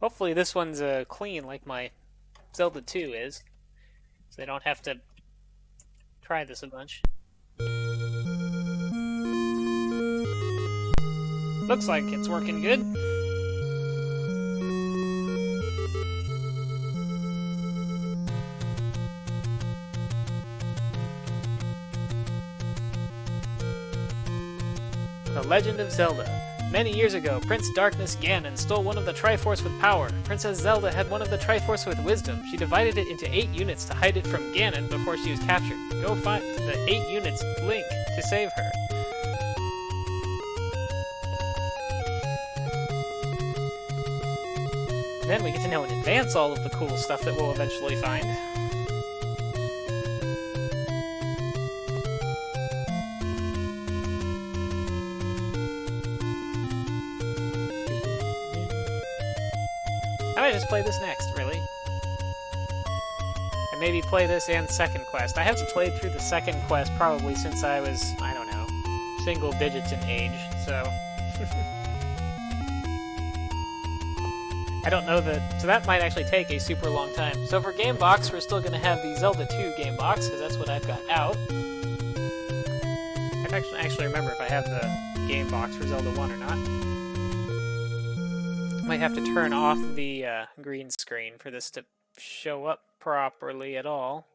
Hopefully this one's clean like my Zelda 2 is, so they don't have to try this a bunch. Looks like it's working good. The Legend of Zelda. Many years ago, Prince Darkness Ganon stole one of the Triforce with power. Princess Zelda had one of the Triforce with wisdom. She divided it into 8 units to hide it from Ganon before she was captured. Go find the 8 units Link to save her. Then we get to know in advance all of the cool stuff that we'll eventually find. I might just play this next, really. And maybe play this and second quest. I haven't played through the second quest probably since I was, I don't know, single digits in age, so... I don't know that... So that might actually take a super long time. So for Game Box, we're still going to have the Zelda 2 Game Box, because that's what I've got out. I don't actually remember if I have the Game Box for Zelda 1 or not. Might have to turn off the green screen for this to show up properly at all.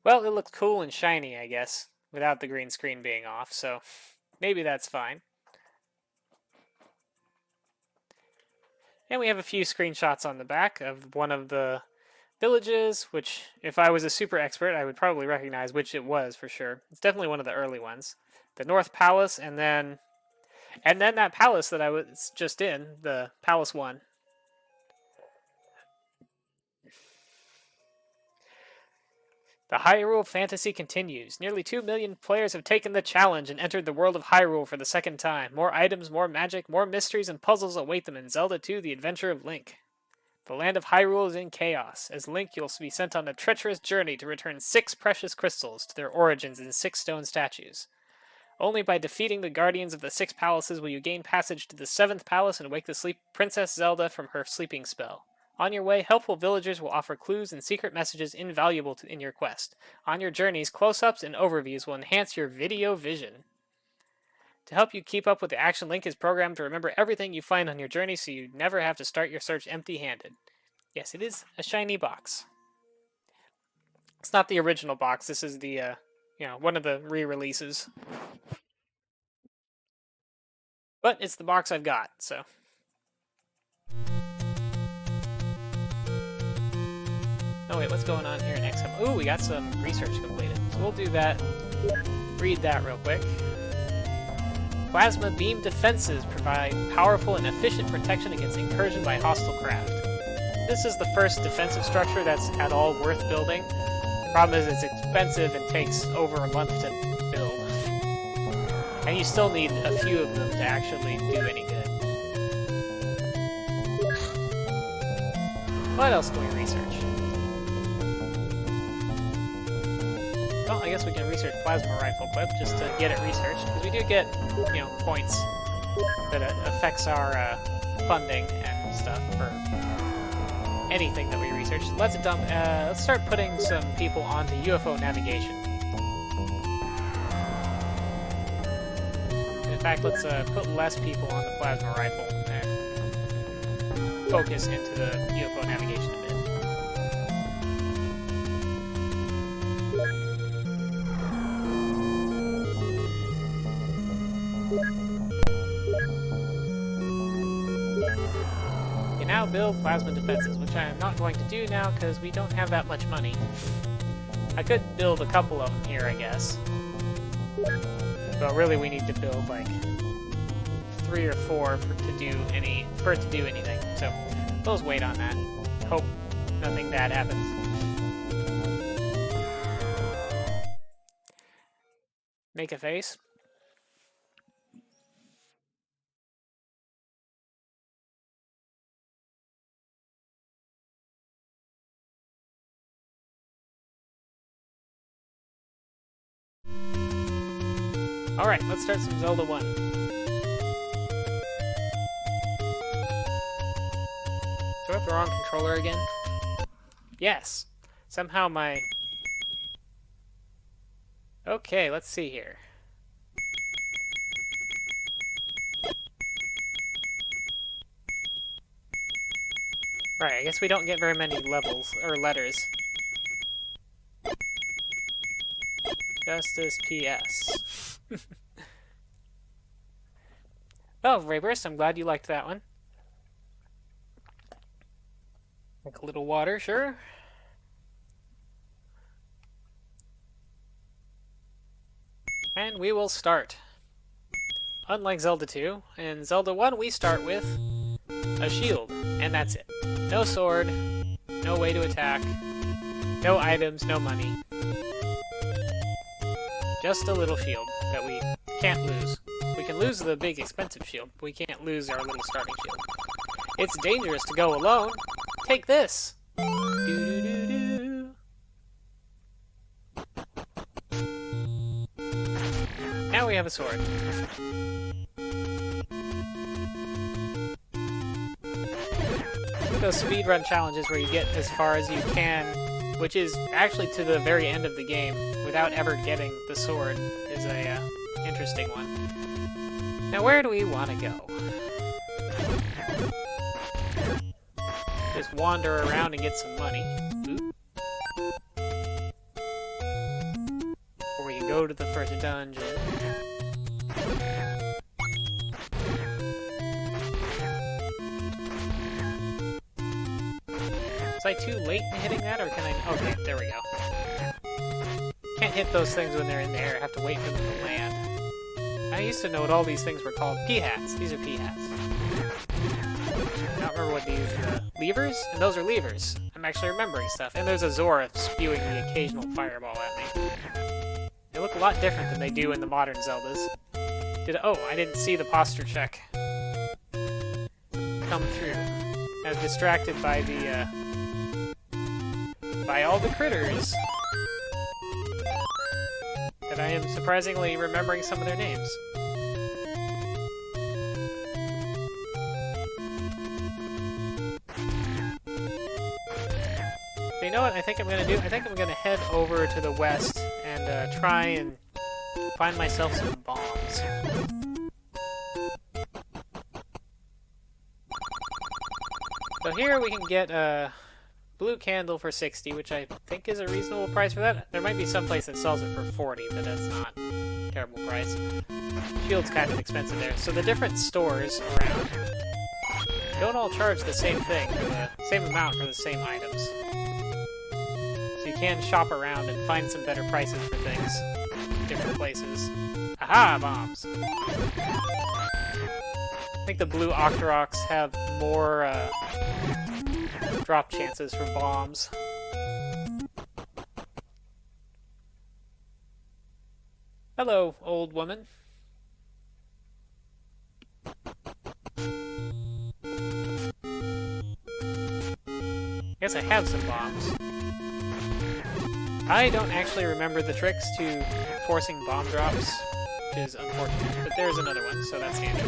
Well, it looks cool and shiny, I guess, without the green screen being off, so maybe that's fine. And we have a few screenshots on the back of one of the villages, which, if I was a super expert, I would probably recognize which it was for sure. It's definitely one of the early ones. The North Palace, and then that palace that I was just in, the Palace 1. The Hyrule fantasy continues. Nearly 2 million players have taken the challenge and entered the world of Hyrule for the second time. More items, more magic, more mysteries and puzzles await them in Zelda 2: The Adventure of Link. The land of Hyrule is in chaos. As Link, you'll be sent on a treacherous journey to return 6 precious crystals to their origins in 6 stone statues. Only by defeating the guardians of the 6 palaces will you gain passage to the 7th palace and wake the Princess Zelda from her sleeping spell. On your way, helpful villagers will offer clues and secret messages invaluable in your quest. On your journeys, close-ups and overviews will enhance your video vision. To help you keep up with the action, Link is programmed to remember everything you find on your journey so you never have to start your search empty-handed. Yes, it is a shiny box. It's not the original box. This is the, one of the re-releases. But it's the box I've got, so... Oh wait, what's going on here in XM? Ooh, we got some research completed. So we'll do that. Read that real quick. Plasma beam defenses provide powerful and efficient protection against incursion by hostile craft. This is the first defensive structure that's at all worth building. The problem is it's expensive and takes over a month to build. And you still need a few of them to actually do any good. What else can we research? Well, I guess we can research plasma rifle clip just to get it researched, because we do get, points that affects our funding and stuff for anything that we research. Let's start putting some people onto UFO navigation. In fact, let's put less people on the plasma rifle and focus into the UFO navigation a bit. Now build plasma defenses, which I am not going to do now because we don't have that much money. I could build a couple of them here, I guess. But really we need to build like 3 or 4 for it to do anything. So we'll just wait on that. Hope nothing bad happens. Make a face. Alright, let's start some Zelda 1. the wrong controller again? Yes. Somehow my... Okay, let's see here. Right, I guess we don't get very many levels, or letters. Justice PS. Oh, Rayburst, I'm glad you liked that one. Like a little water, sure. And we will start. Unlike Zelda 2, in Zelda 1 we start with a shield, and that's it. No sword, no way to attack, no items, no money. Just a little shield that we can't lose. We can lose the big expensive shield, but we can't lose our little starting shield. It's dangerous to go alone. Take this! Doo-doo-doo-doo. Now we have a sword. Those speedrun challenges where you get as far as you can, which is actually to the very end of the game, without ever getting the sword, is a interesting one. Now where do we want to go? Just wander around and get some money. Ooh. Or we can go to the first dungeon. Was I too late in hitting that, or can I... Okay, there we go. Can't hit those things when they're in the air. I have to wait for them to land. I used to know what all these things were called. P-hats. These are P-hats. I don't remember what these... levers? And those are levers. I'm actually remembering stuff. And there's a Zora spewing the occasional fireball at me. They look a lot different than they do in the modern Zeldas. Oh, I didn't see the posture check come through. I was distracted by the, by all the critters. That I am surprisingly remembering some of their names. You know what I think I'm gonna do? I think I'm gonna head over to the west and try and find myself some bombs. So here we can get a blue candle for 60, which I think is a reasonable price for that. There might be some place that sells it for 40, but that's not a terrible price. Shield's kind of expensive there. So the different stores around don't all charge the same thing, for the same amount for the same items. So you can shop around and find some better prices for things in different places. Aha! Bombs! I think the blue Octoroks have more drop chances for bombs. Hello, old woman. Guess I have some bombs. I don't actually remember the tricks to forcing bomb drops, which is unfortunate, but there's another one, so that's handy.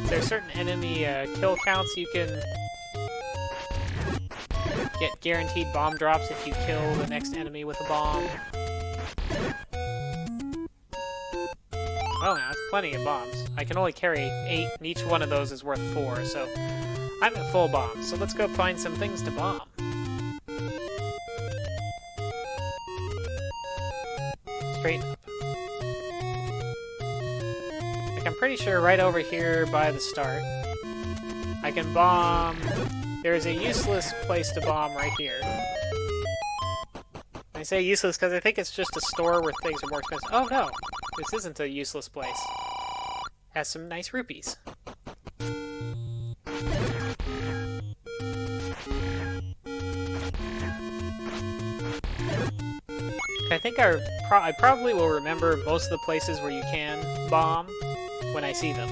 There are certain enemy kill counts you can get guaranteed bomb drops if you kill the next enemy with a bomb. Oh, now that's plenty of bombs. I can only carry 8, and each one of those is worth 4, so I'm at full bombs. So let's go find some things to bomb. Straight up. Like, I'm pretty sure right over here by the start, I can bomb... There's a useless place to bomb right here. I say useless because I think it's just a store where things are more expensive. Oh no! This isn't a useless place. Has some nice rupees. I think I probably will remember most of the places where you can bomb when I see them.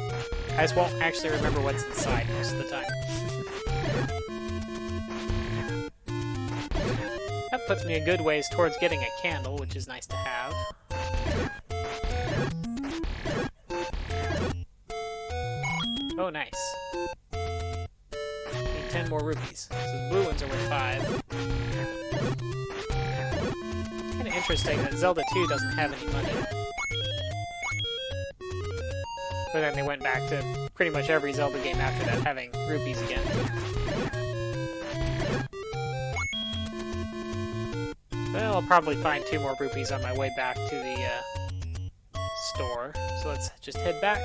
I just won't actually remember what's inside most of the time. That puts me a good ways towards getting a candle, which is nice to have. Oh, nice. Need 10 more rupees. So the blue ones are worth 5. Kind of interesting that Zelda 2 doesn't have any money. But then they went back to pretty much every Zelda game after that having rupees again. Well, I'll probably find 2 more rupees on my way back to the store. So let's just head back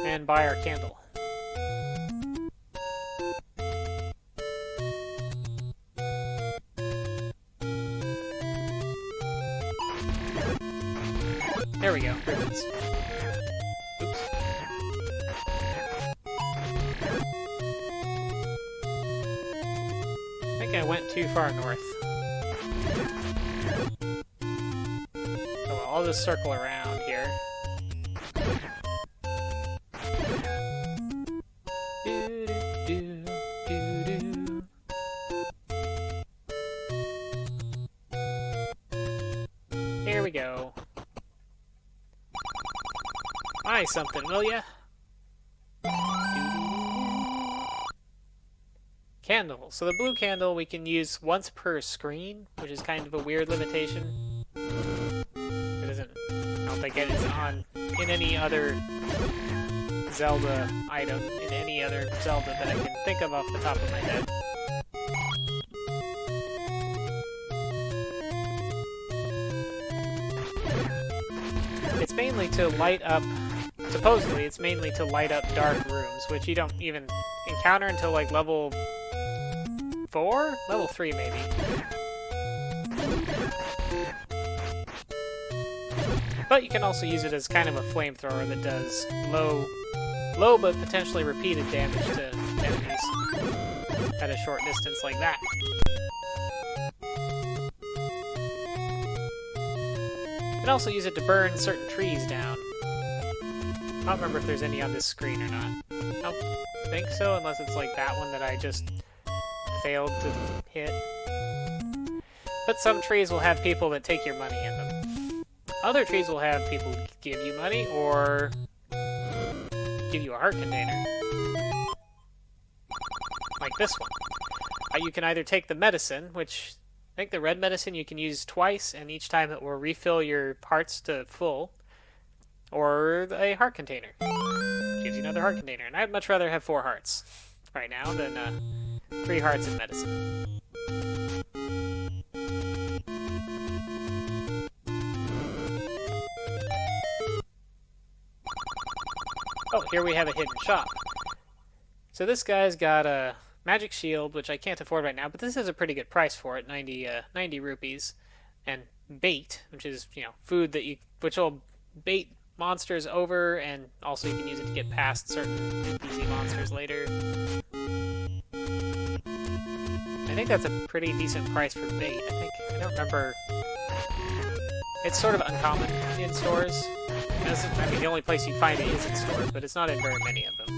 and buy our candle. There we go, rupees. Oops. I think I went too far north. Oh well, I'll just circle around here. Here we go. Buy something, will ya? Candle. So the blue candle we can use once per screen, which is kind of a weird limitation. It isn't. I don't think it is on in any other Zelda item, in any other Zelda that I can think of off the top of my head. It's mainly to light up, supposedly it's mainly to light up dark rooms, which you don't even encounter until like level 4? Level 3 maybe. But you can also use it as kind of a flamethrower that does low but potentially repeated damage to enemies at a short distance like that. You can also use it to burn certain trees down. I don't remember if there's any on this screen or not. I don't think so, unless it's like that one that I just failed to hit. But some trees will have people that take your money in them. Other trees will have people give you money or give you a heart container. Like this one. You can either take the medicine, which I think the red medicine you can use twice, and each time it will refill your hearts to full, or a heart container. Gives you another heart container, and I'd much rather have 4 hearts right now than 3 hearts in medicine. Oh, here we have a hidden shop. So this guy's got a magic shield, which I can't afford right now, but this is a pretty good price for it, 90 rupees. And bait, which is, food that which will bait monsters over, and also you can use it to get past certain NPC monsters later. I think that's a pretty decent price for bait. I don't remember. It's sort of uncommon in stores. The only place you find it is in stores, but it's not in very many of them.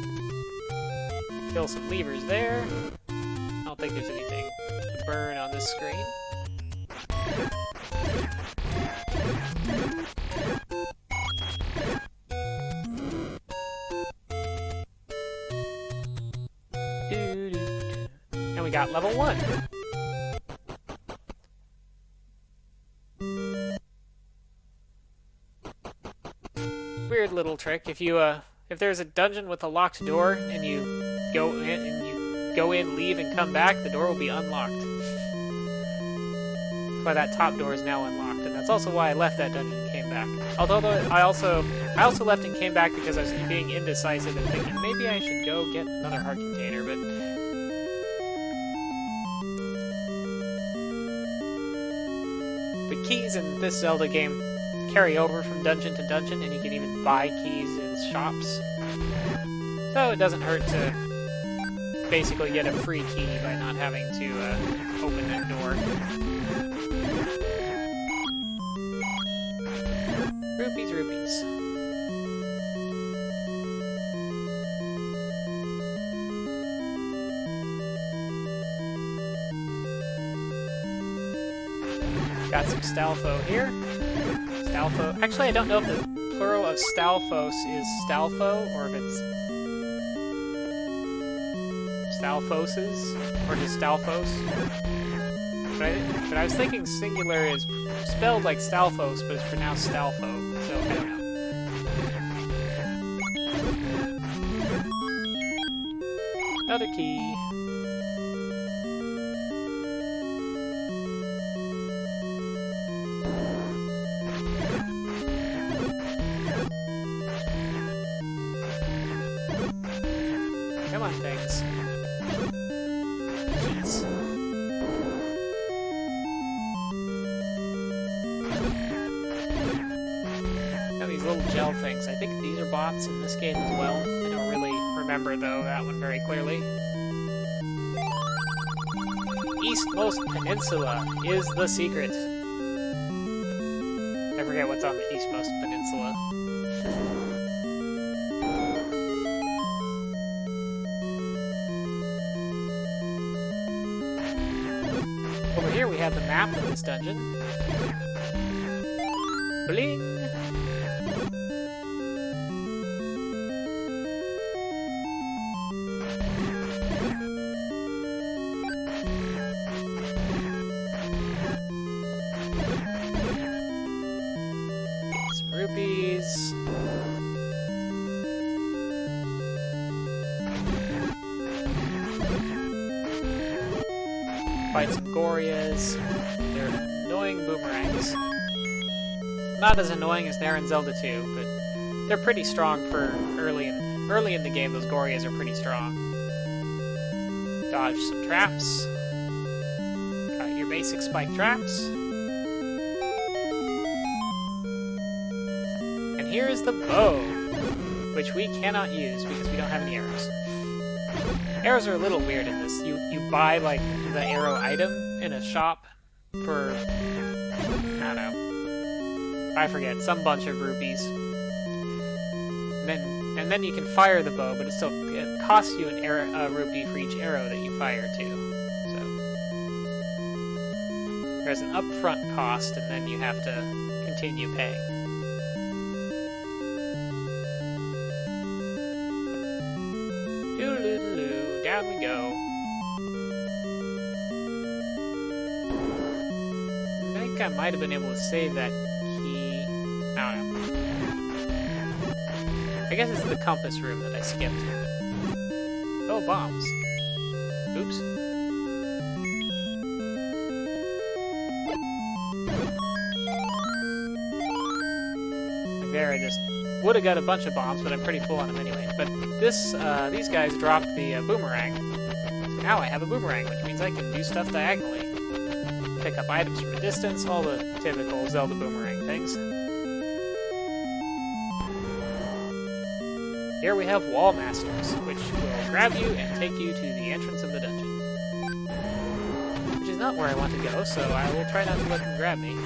Kill some levers there. I don't think there's anything to burn on this screen. And we got level 1. Weird little trick. If there's a dungeon with a locked door and you go in, leave, and come back, the door will be unlocked. That's why that top door is now unlocked, and that's also why I left that dungeon and came back. Although I also left and came back because I was being indecisive and thinking maybe I should go get another heart container, but the keys in this Zelda game carry over from dungeon to dungeon, and you can even buy keys in shops. So it doesn't hurt to basically get a free key by not having to open that door. Rupees, rupees. Got some Stalfo here. Stalfo. Actually, I don't know if the plural of Stalfos is Stalfo or if it's Stalfoses, or just Stalfos. But I was thinking singular is spelled like Stalfos, but it's pronounced Stalfo, so I don't know. Another key. Come on, things. Jeez. Now these little gel things. I think these are bots in this game as well. I don't really remember, though, that one very clearly. Eastmost Peninsula is the secret. I forget what's on the Eastmost Peninsula. Over here we have the map of this dungeon. Bling! Some rupees. Fight some Gorias. They're annoying boomerangs. Not as annoying as they're in Zelda 2, but they're pretty strong for early in the game. Those Gorias are pretty strong. Dodge some traps. Got your basic spike traps. And here is the bow, which we cannot use because we don't have any arrows. Arrows are a little weird in this. You buy, like, the arrow item in a shop for, I don't know, I forget, some bunch of rupees. And then you can fire the bow, but it costs you a rupee for each arrow that you fire too. So there's an upfront cost, and then you have to continue paying. Doo-doo-doo-doo, down we go. I think I might have been able to save that key. I don't know. I guess it's the compass room that I skipped. Oh, bombs. Oops. Like there, I just would have got a bunch of bombs, but I'm pretty full on them anyway. But these guys dropped the boomerang. So now I have a boomerang, which means I can do stuff diagonally. Pick up items from a distance, all the typical Zelda boomerang things. Here we have Wall Masters, which will grab you and take you to the entrance of the dungeon. Which is not where I want to go, so I will try not to let them grab me.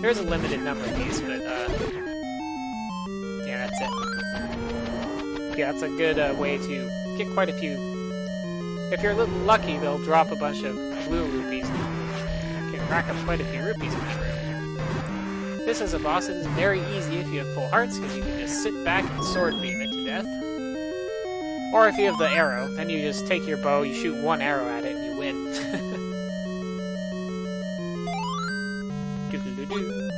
There's a limited number of these, but, yeah, that's it. Yeah, that's a good way to get quite a few. If you're a little lucky, they'll drop a bunch of blue rupees. You can rack up quite a few rupees in that room. This as a boss, it is very easy if you have full hearts, because you can just sit back and sword beam it to death. Or if you have the arrow, then you just take your bow, you shoot one arrow at it, and you win. Doo-doo-doo-doo.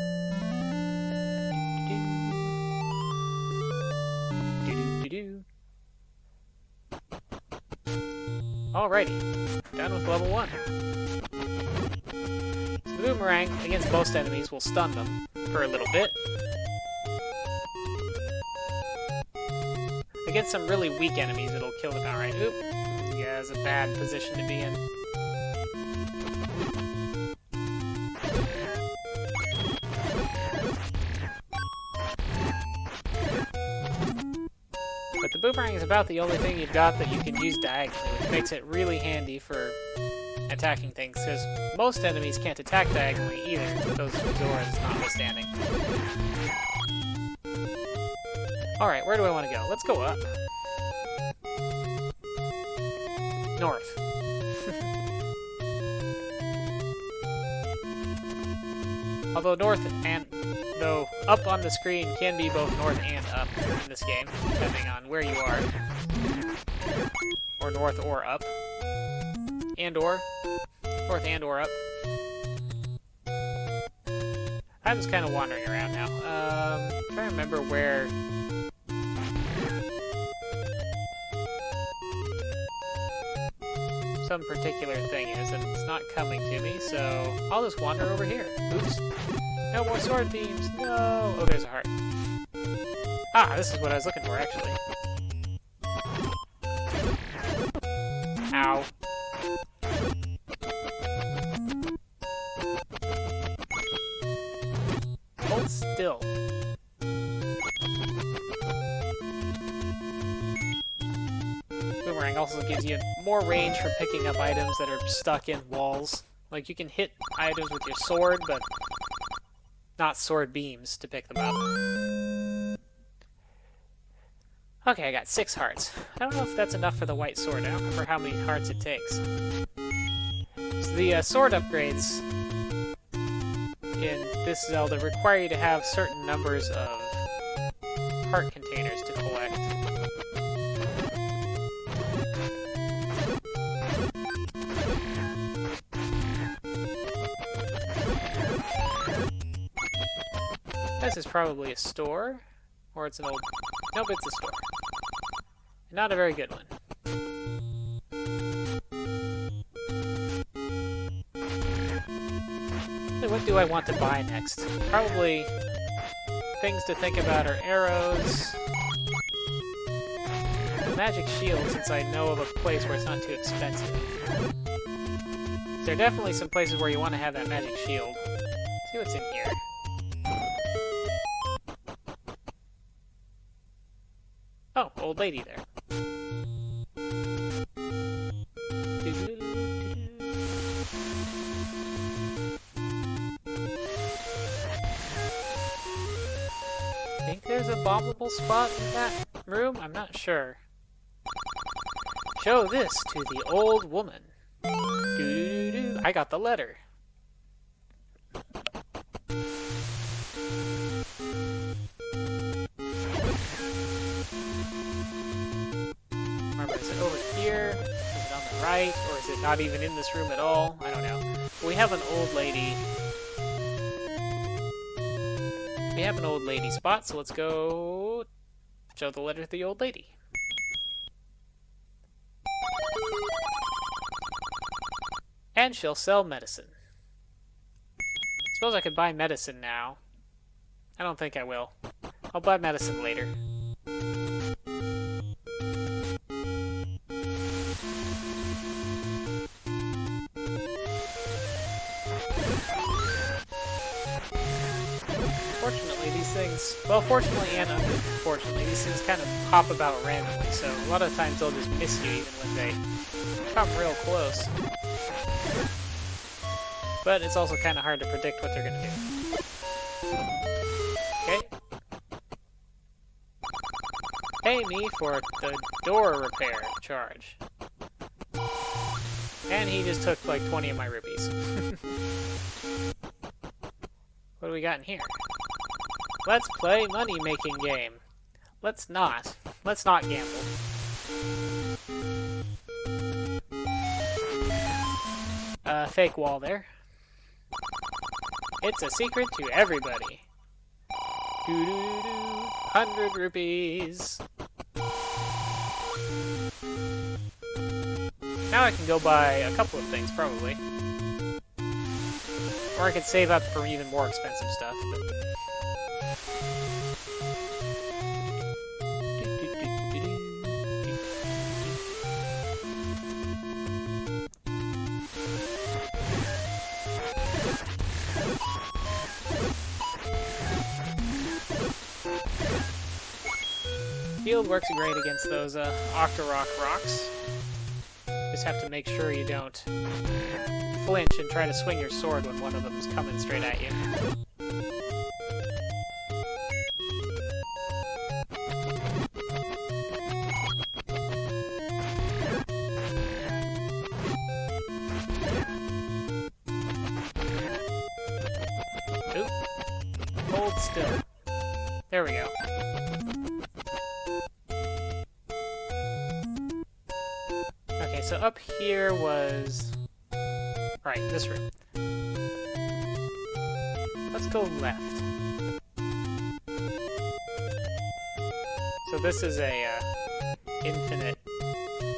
Doo-doo-doo-doo. Alrighty, done with level 1. So the boomerang, against most enemies, will stun them for a little bit. Against some really weak enemies, it'll kill them outright. Oop. Yeah, it's a bad position to be in. But the boomerang is about the only thing you've got that you can use diagonally, which makes it really handy for attacking things, because most enemies can't attack diagonally either, those Zoras notwithstanding. Alright, where do I want to go? Let's go up. North. Although up on the screen can be both north and up in this game, depending on where you are. Or north or up. And or. North and or up. I'm just kind of wandering around now. I'm trying to remember where... some particular thing is, and it's not coming to me, so I'll just wander over here. Oops. No more sword beams. No. Oh, there's a heart. Ah, this is what I was looking for, actually. Ow. Hold still. Boomerang also gives you more range for picking up items that are stuck in walls. Like, you can hit items with your sword, but not sword beams to pick them up. Okay, I got 6 hearts. I don't know if that's enough for the white sword. I don't remember how many hearts it takes. So the sword upgrades in this Zelda require you to have certain numbers of heart containers to collect. This is probably a store, or it's an old... Nope, it's a store. Not a very good one. So what do I want to buy next? Probably things to think about are arrows, the magic shield, since I know of a place where it's not too expensive. There are definitely some places where you want to have that magic shield. Let's see what's in here. Oh, old lady there. Think there's a bombable spot in that room? I'm not sure. Show this to the old woman. Doo-doo-doo-doo. I got the letter. Remember, is it over here? Is it on the right? Or is it not even in this room at all? I don't know. We have an old lady. We have an old lady spot, so let's go show the letter to the old lady. And she'll sell medicine. Suppose I could buy medicine now. I don't think I will. I'll buy medicine later. Fortunately, these things... Well, fortunately and unfortunately, these things kind of pop about randomly, so a lot of times they'll just miss you even when they come real close. But it's also kind of hard to predict what they're going to do. Okay. Pay me for the door repair charge. And he just took like 20 of my rupees. What do we got in here? Let's play money-making game. Let's not. Let's not gamble. Fake wall there. It's a secret to everybody. Doo-doo-doo-doo. 100 rupees. Now I can go buy a couple of things, probably. Or I could save up for even more expensive stuff. But... Shield works great against those Octorok rocks. Just have to make sure you don't flinch and try to swing your sword when one of them is coming straight at you. Oop. Hold still. There we go. Okay, so up here was... Alright, this room. Let's go left. So this is a infinite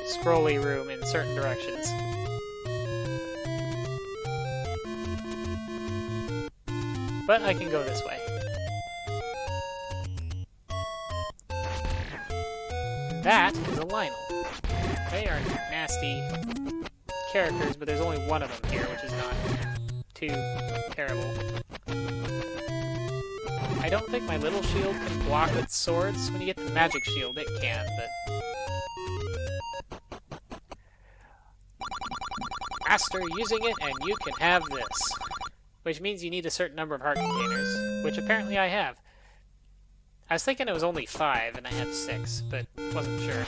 scrolly room in certain directions. But I can go this way. That is a Lionel. They are nasty characters, but there's only one of them here, which is not too terrible. I don't think my little shield can block its swords. When you get the magic shield, it can, but... Master using it, and you can have this. Which means you need a certain number of heart containers, which apparently I have. I was thinking it was only 5, and I had 6, but wasn't sure.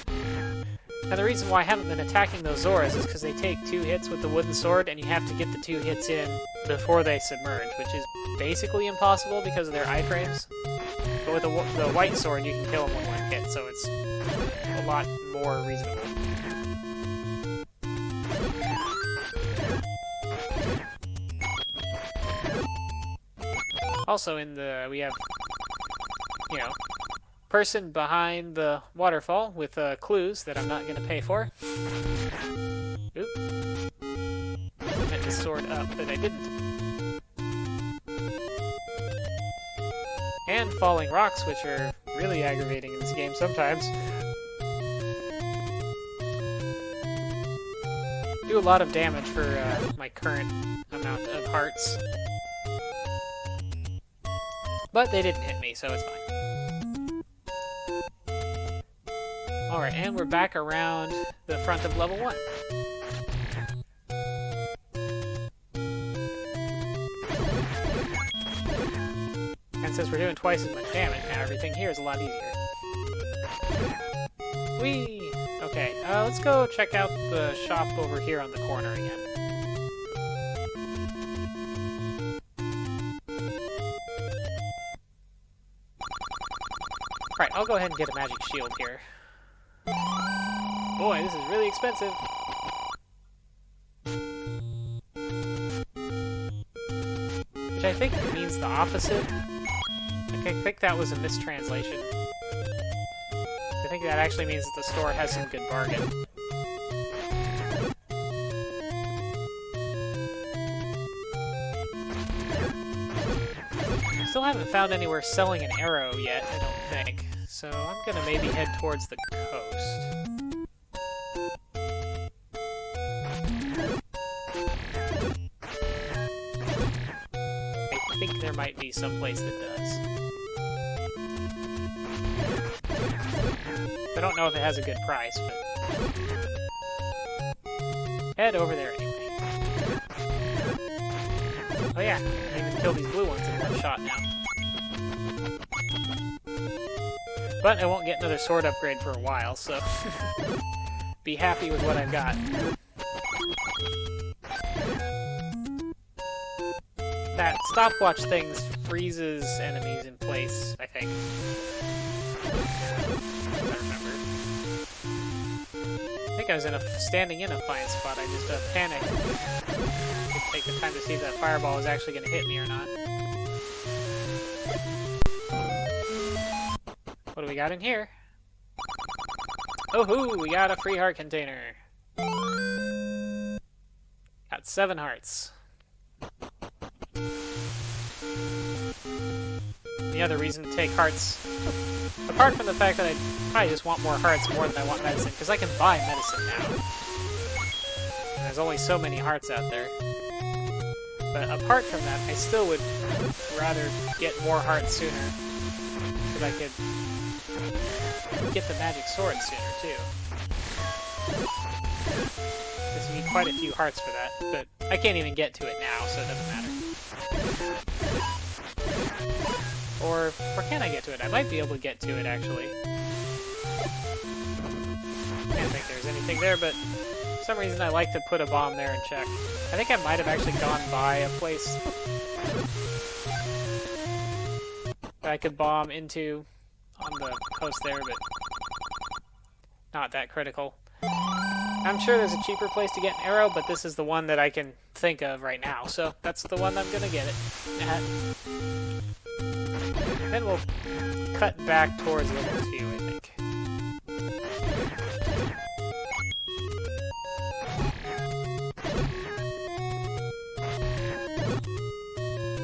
And the reason why I haven't been attacking those Zoras is because they take 2 hits with the wooden sword, and you have to get the 2 hits in before they submerge, which is basically impossible because of their iframes. But with the white sword, you can kill them with 1 hit, so it's a lot more reasonable. Also, we have, you know, person behind the waterfall with clues that I'm not going to pay for. Oop. I meant to sword up, but I didn't. And falling rocks, which are really aggravating in this game sometimes. Do a lot of damage for my current amount of hearts. But they didn't hit me, so it's fine. Alright, and we're back around the front of level 1. And since we're doing twice as much damage, now everything here is a lot easier. Whee! Okay, let's go check out the shop over here on the corner again. Alright, I'll go ahead and get a magic shield here. Boy, this is really expensive. Which I think means the opposite. Like, I think that was a mistranslation. I think that actually means that the store has some good bargain. I still haven't found anywhere selling an arrow yet, I don't think. So I'm gonna maybe head towards the coast. I think there might be some place that does. I don't know if it has a good price, but... head over there anyway. Oh yeah, I can even kill these blue ones in one shot now. But I won't get another sword upgrade for a while, so... be happy with what I've got. That stopwatch thing freezes enemies in place, I think. If I remember. I think I was standing in a fine spot, I just panicked. Didn't take the time to see if that fireball was actually going to hit me or not. What do we got in here? Oh hoo! We got a free heart container. Got 7 hearts. The other reason to take hearts, apart from the fact that I probably just want more hearts more than I want medicine, because I can buy medicine now. And there's only so many hearts out there. But apart from that, I still would rather get more hearts sooner, because I could get the magic sword sooner, too. Because you need quite a few hearts for that, but I can't even get to it now, so it doesn't matter. Or can I get to it? I might be able to get to it, actually. Can't think there's anything there, but for some reason I like to put a bomb there and check. I think I might have actually gone by a place that I could bomb into on the coast there, but not that critical. I'm sure there's a cheaper place to get an arrow, but this is the one that I can think of right now, so that's the one I'm gonna get it at. Then we'll cut back towards level 2, I think.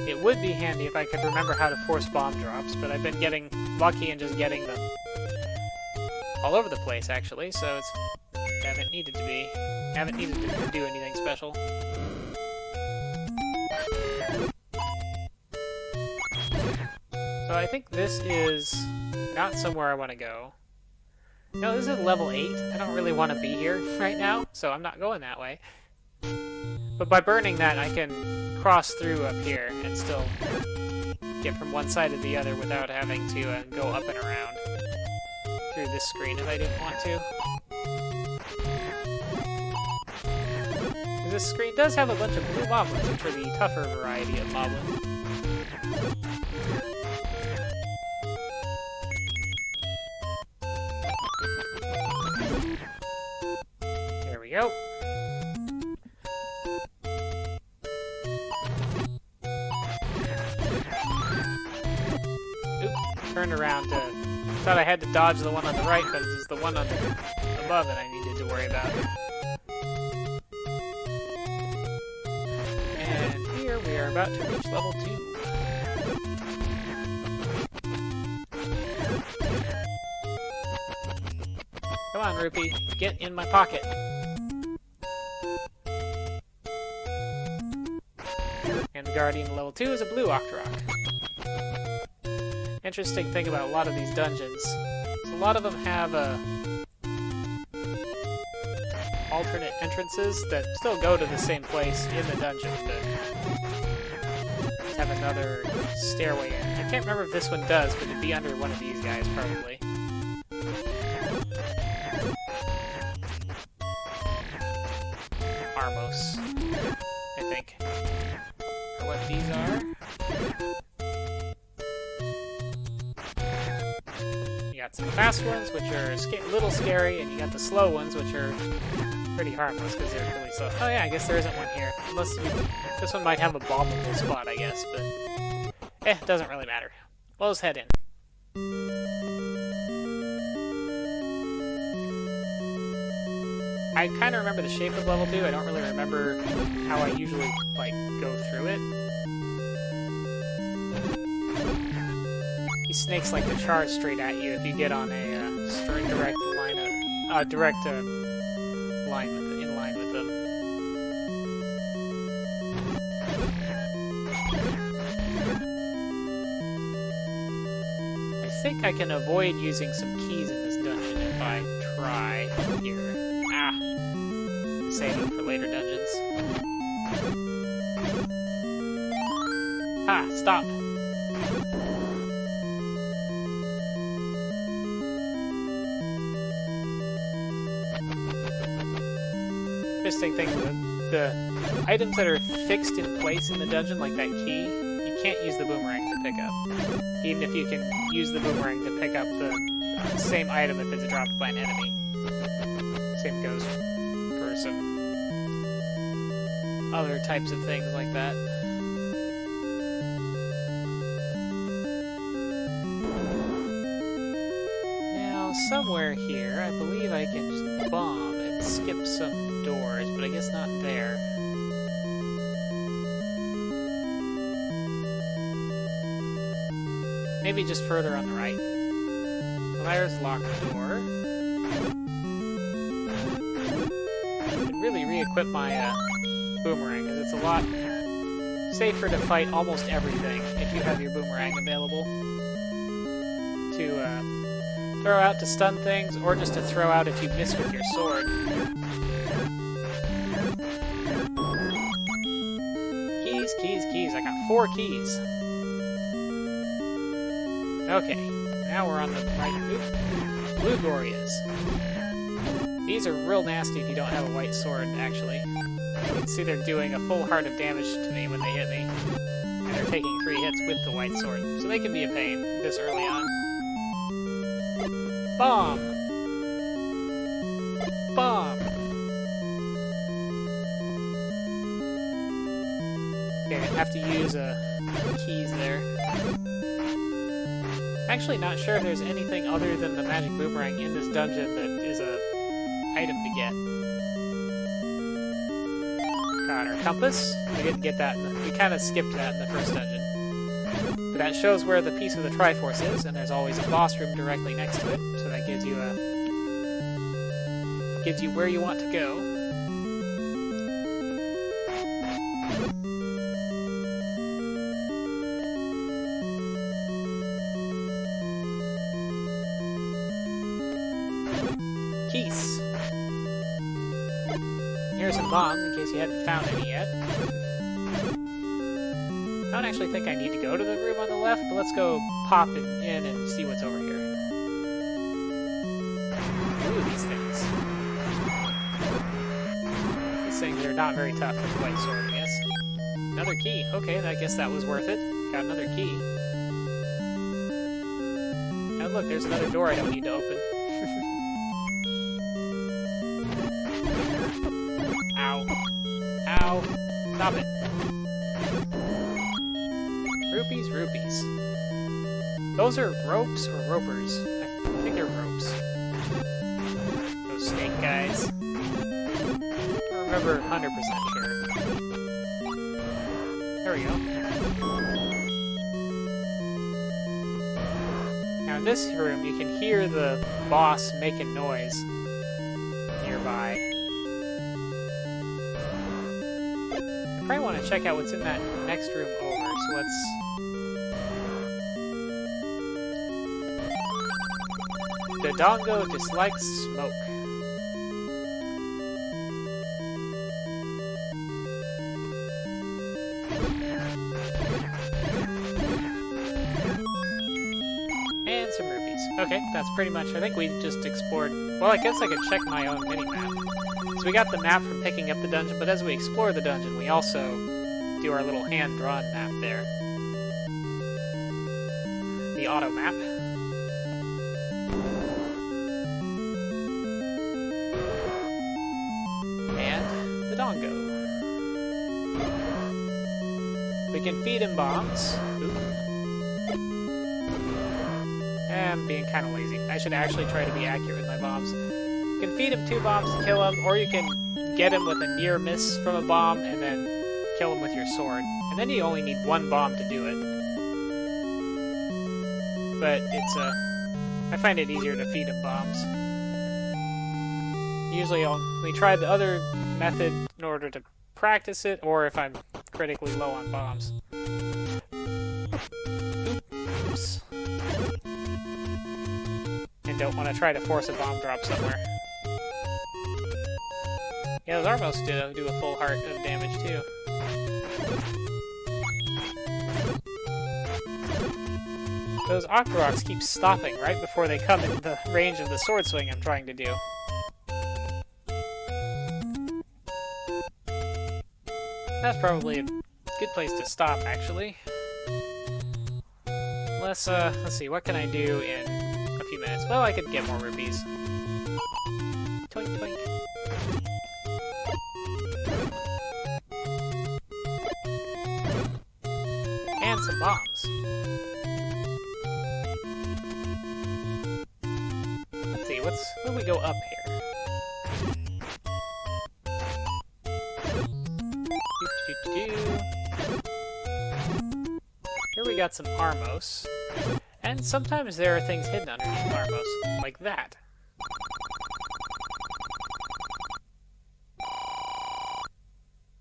It would be handy if I could remember how to force bomb drops, but I've been getting lucky and just getting them all over the place, actually, so it's haven't needed to do anything special. So I think this is not somewhere I want to go. No, this is level 8. I don't really want to be here right now, so I'm not going that way. But by burning that, I can cross through up here and still get from one side to the other without having to go up and around through this screen if I didn't want to. This screen does have a bunch of blue moblins, which are the tougher variety of moblin. There we go. Oop, turned around to... Thought I had to dodge the one on the right, but it's the one on the above that I needed to worry about. And here we are about to reach level 2. Come on, Rupee, get in my pocket. And the Guardian level 2 is a blue Octorok. Interesting thing about a lot of these dungeons is a lot of them have alternate entrances that still go to the same place in the dungeon, but just have another stairway in. I can't remember if this one does, but it'd be under one of these guys, probably. Armos, I think, are what these are. You got some fast ones, which are a little scary, and you got the slow ones, which are pretty harmless because they're really slow. Oh yeah, I guess there isn't one here. Unless this one might have a bombable spot, I guess, but it doesn't really matter. Well, let's head in. I kind of remember the shape of level 2. I don't really remember how I usually, like, go through it. These snakes like to charge straight at you if you get on a direct line in line with them. I think I can avoid using some keys in this dungeon if I try here. Saving for later dungeons. Ah, stop! Interesting thing, the items that are fixed in place in the dungeon, like that key, you can't use the boomerang to pick up. Even if you can use the boomerang to pick up the same item if it's dropped by an enemy. Same goes for some other types of things like that. Now, somewhere here, I believe I can just bomb and skip some doors, but I guess not there. Maybe just further on the right. Well, there's a locked door. I could really re-equip my boomerang, because it's a lot safer to fight almost everything if you have your boomerang available. To throw out to stun things, or just to throw out if you miss with your sword. Keys, keys, keys. I got 4 keys. Okay, now we're on the right. Oop. Blue Gorias. These are real nasty if you don't have a white sword, actually. You can see they're doing a full heart of damage to me when they hit me. And they're taking 3 hits with the white sword, so they can be a pain this early on. Bomb! Bomb! Okay, I have to use keys there. I'm actually not sure if there's anything other than the magic boomerang in this dungeon that is a item to get. Got our compass. We didn't get that. We kind of skipped that in the first dungeon. But that shows where the piece of the Triforce is, and there's always a boss room directly next to it. So that gives you where you want to go. Keys. Here are some bombs, in case you hadn't found any yet. I don't actually think I need to go to the room on the left, but let's go pop it in and see what's over here. Ooh, these things. These things are not very tough with the white sword, I guess. Another key. Okay, I guess that was worth it. Got another key. Oh, look, there's another door I don't need to open. Ow. Ow. Stop it. Rupees, rupees. Those are ropes or ropers? I think they're ropes. Those snake guys. I don't remember 100% sure. There we go. Now in this room, you can hear the boss making noise nearby. I probably want to check out what's in that next room over, so let's... Dodongo dislikes smoke. And some rupees. Okay, that's pretty much... I think we just explored... Well, I guess I could check my own mini-map. So we got the map from picking up the dungeon, but as we explore the dungeon, we also do our little hand-drawn map there. The auto map. And the Dongo. We can feed him bombs. Oop. I'm being kind of lazy. I should actually try to be accurate with my bombs. You can feed him 2 bombs to kill him, or you can get him with a near miss from a bomb and then kill him with your sword. And then you only need 1 bomb to do it. But it's I find it easier to feed him bombs. Usually I'll only try the other method in order to practice it, or if I'm critically low on bombs. Oops. And don't want to try to force a bomb drop somewhere. Yeah, those Armos do a full heart of damage, too. Those Octoroks keep stopping right before they come in the range of the sword swing I'm trying to do. That's probably a good place to stop, actually. Let's see, what can I do in a few minutes? Well, I could get more rupees. Toink, toink. And some bombs. Let's see, when we go up here? Here we got some Armos. And sometimes there are things hidden underneath Armos, like that.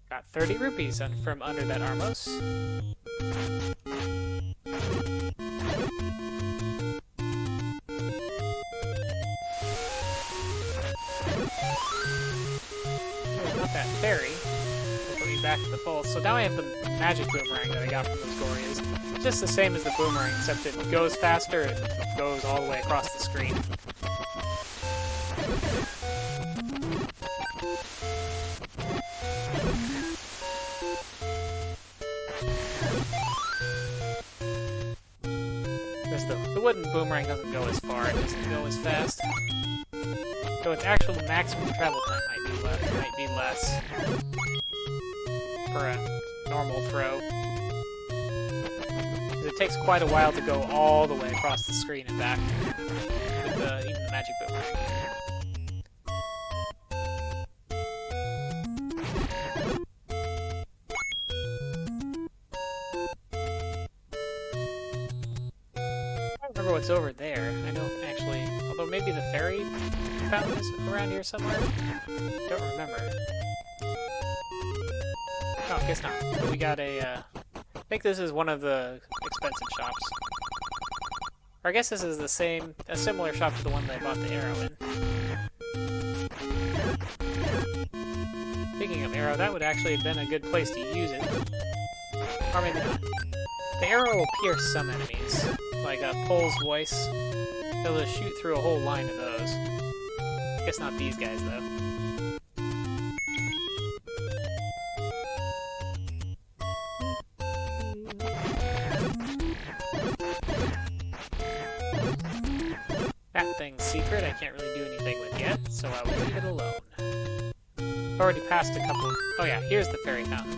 Got 30 rupees from under that Armos. Not that fairy. Put me back to the fold. So now I have the magic boomerang that I got from those Gorys. Just the same as the boomerang, except it goes faster, it goes all the way across the screen. the wooden boomerang doesn't go as far. It doesn't go as fast. So its actual maximum travel time might be less for a normal throw. Because it takes quite a while to go all the way across the screen and back with even the magic boomerang. Remember what's over there. I don't actually, although maybe the fairy fountain is around here somewhere. Don't remember. Oh, I guess not. But we got a, I think this is one of the expensive shops. Or I guess this is a similar shop to the one that I bought the arrow in. Speaking of arrow, that would actually have been a good place to use it. Or maybe not. The arrow will pierce some enemies. Like Pole's voice. It'll just shoot through a whole line of those. I guess not these guys, though. That thing's secret, I can't really do anything with yet, so I will leave it alone. Already passed a couple... Oh yeah, here's the fairy fountain.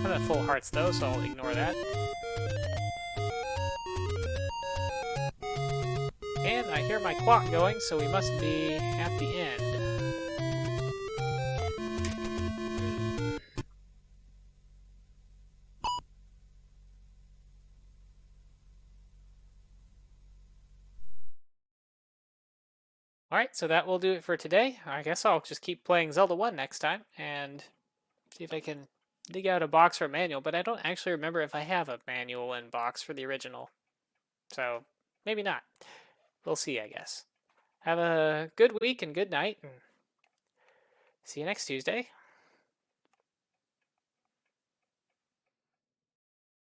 I'm at full hearts, though, so I'll ignore that. And I hear my clock going, so we must be at the end. Alright, so that will do it for today. I guess I'll just keep playing Zelda 1 next time, and see if I can dig out a box or a manual, but I don't actually remember if I have a manual and box for the original. So, maybe not. We'll see, I guess. Have a good week and good night. And see you next Tuesday.